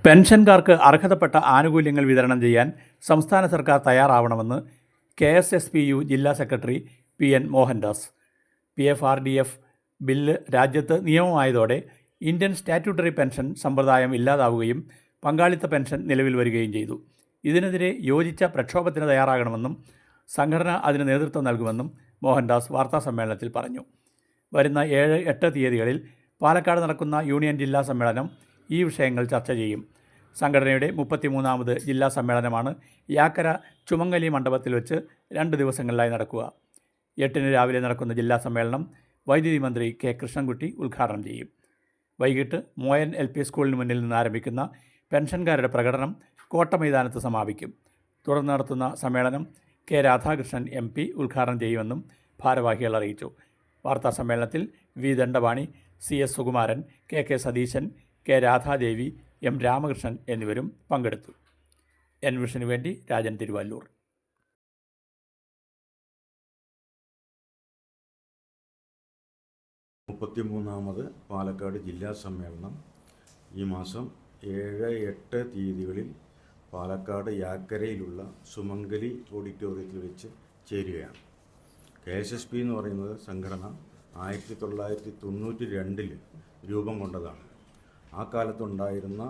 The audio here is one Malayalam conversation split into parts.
പെൻഷൻകാർക്ക് അർഹതപ്പെട്ട ആനുകൂല്യങ്ങൾ വിതരണം ചെയ്യാൻ സംസ്ഥാന സർക്കാർ തയ്യാറാവണമെന്ന് KSSPU ജില്ലാ secretary PN Mohandas. PFRDF bill രാജ്യത്ത് നിയമമായതോടെ ഇന്ത്യൻ സ്റ്റാറ്റ്യൂട്ടറി പെൻഷൻ സമ്പ്രദായം ഇല്ലാതാവുകയും പങ്കാളിത്ത പെൻഷൻ നിലവിൽ വരികയും ചെയ്തു. ഇതിനെതിരെ യോജിച്ച പ്രക്ഷോഭത്തിന് തയ്യാറാകണമെന്നും സംഘടന അതിന് നേതൃത്വം നൽകുമെന്നും മോഹൻദാസ് വാർത്താസമ്മേളനത്തിൽ പറഞ്ഞു. വരുന്ന 7, 8 തീയതികളിൽ പാലക്കാട് നടക്കുന്ന യൂണിയൻ ജില്ലാ സമ്മേളനം ഈ വിഷയങ്ങൾ ചർച്ച ചെയ്യും. സംഘടനയുടെ 33ാമത് ജില്ലാ സമ്മേളനമാണ് യാക്കര ചുമങ്ങലി മണ്ഡപത്തിൽ വെച്ച് 2 ദിവസങ്ങളിലായി നടക്കുക. 8-ന് രാവിലെ നടക്കുന്ന ജില്ലാ സമ്മേളനം വൈദ്യുതി മന്ത്രി K. കൃഷ്ണൻകുട്ടി ഉദ്ഘാടനം ചെയ്യും. വൈകിട്ട് മോയൻ LP സ്കൂളിന് മുന്നിൽ നിന്ന് ആരംഭിക്കുന്ന പെൻഷൻകാരുടെ പ്രകടനം കോട്ടമൈതാനത്ത് സമാപിക്കും. തുടർന്ന് നടത്തുന്ന സമ്മേളനം K. രാധാകൃഷ്ണൻ MP ഉദ്ഘാടനം ചെയ്യുമെന്നും ഭാരവാഹികൾ അറിയിച്ചു. വാർത്താ സമ്മേളനത്തിൽ V. Dandapani, CS. Sukumaran, KK. Satheesan, K. Radha Devi, M. Ramakrishnan എന്നിവരും പങ്കെടുത്തു. എൻവിഷന് വേണ്ടി രാജൻ തിരുവല്ലൂർ. 33ാമത് പാലക്കാട് ജില്ലാ സമ്മേളനം ഈ മാസം 7, 8 തീയതികളിൽ പാലക്കാട് യാക്കരയിലുള്ള സുമംഗലി ഓഡിറ്റോറിയത്തിൽ വെച്ച് ചേരുകയാണ്. KSSP എന്ന് പറയുന്നത് സംഘടന 1992 രൂപം കൊണ്ടതാണ്. ആ കാലത്തുണ്ടായിരുന്ന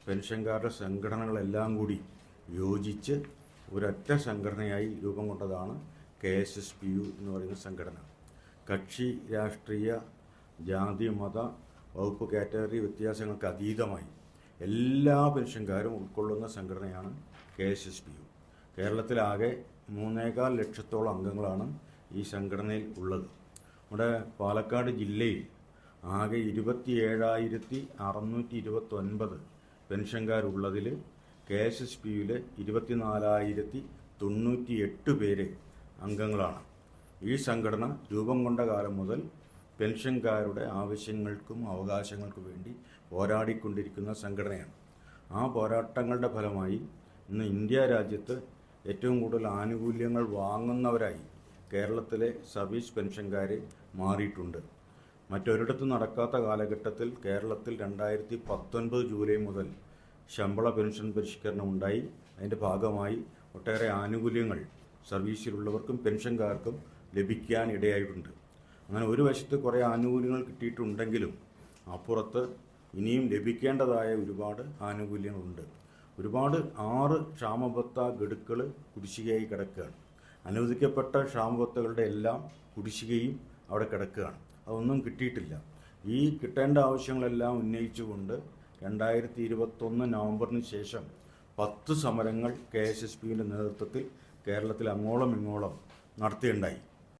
പെൻഷൻകാരുടെ സംഘടനകളെല്ലാം കൂടി യോജിച്ച് ഒരൊറ്റ സംഘടനയായി രൂപം കൊണ്ടതാണ് KSSPU എന്ന് പറയുന്ന സംഘടന. കക്ഷി രാഷ്ട്രീയ ജാതി മത വകുപ്പ് കാറ്റഗറി വ്യത്യാസങ്ങൾക്ക് അതീതമായി എല്ലാ പെൻഷൻകാരും ഉൾക്കൊള്ളുന്ന സംഘടനയാണ് KSSPU. കേരളത്തിലാകെ 3.25 ലക്ഷത്തോളം അംഗങ്ങളാണ് ഈ സംഘടനയിൽ ഉള്ളത്. നമ്മുടെ പാലക്കാട് ജില്ലയിൽ ആകെ 27,629 പെൻഷൻകാരുള്ളതിൽ KSSPUവിൽ 24,098 പേര് അംഗങ്ങളാണ്. ഈ സംഘടന രൂപം കൊണ്ട കാലം മുതൽ പെൻഷൻകാരുടെ ആവശ്യങ്ങൾക്കും അവകാശങ്ങൾക്കും വേണ്ടി പോരാടിക്കൊണ്ടിരിക്കുന്ന സംഘടനയാണ്. ആ പോരാട്ടങ്ങളുടെ ഫലമായി ഇന്ന് ഇന്ത്യ രാജ്യത്ത് ഏറ്റവും കൂടുതൽ ആനുകൂല്യങ്ങൾ വാങ്ങുന്നവരായി കേരളത്തിലെ സർവീസ് പെൻഷൻകാർ മാറിയിട്ടുണ്ട്. മറ്റൊരിടത്തും നടക്കാത്ത കാലഘട്ടത്തിൽ കേരളത്തിൽ 2019 ജൂലൈ മുതൽ ശമ്പള പെൻഷൻ പരിഷ്കരണം ഉണ്ടായി. അതിൻ്റെ ഭാഗമായി ഒട്ടേറെ ആനുകൂല്യങ്ങൾ സർവീസിലുള്ളവർക്കും പെൻഷൻകാർക്കും ലഭിക്കാൻ ഇടയായിട്ടുണ്ട്. അങ്ങനെ ഒരു വശത്ത് കുറേ ആനുകൂല്യങ്ങൾ കിട്ടിയിട്ടുണ്ടെങ്കിലും അപ്പുറത്ത് ഇനിയും ലഭിക്കേണ്ടതായ ഒരുപാട് ആനുകൂല്യങ്ങളുണ്ട്. ഒരുപാട് 6 ക്ഷാമബത്ത ഗഡുക്കൾ കുടിശ്ശികയായി കിടക്കുകയാണ്. അനുവദിക്കപ്പെട്ട ക്ഷാമബത്തകളുടെ എല്ലാം കുടിശ്ശികയും അവിടെ കിടക്കുകയാണ്. അതൊന്നും കിട്ടിയിട്ടില്ല. ഈ കിട്ടേണ്ട ആവശ്യങ്ങളെല്ലാം ഉന്നയിച്ചുകൊണ്ട് 2021 നവംബറിന് ശേഷം 10 സമരങ്ങൾ KSSPയുടെ നേതൃത്വത്തിൽ കേരളത്തിൽ അങ്ങോളം ഇങ്ങോളം നടത്തുകയുണ്ടായി.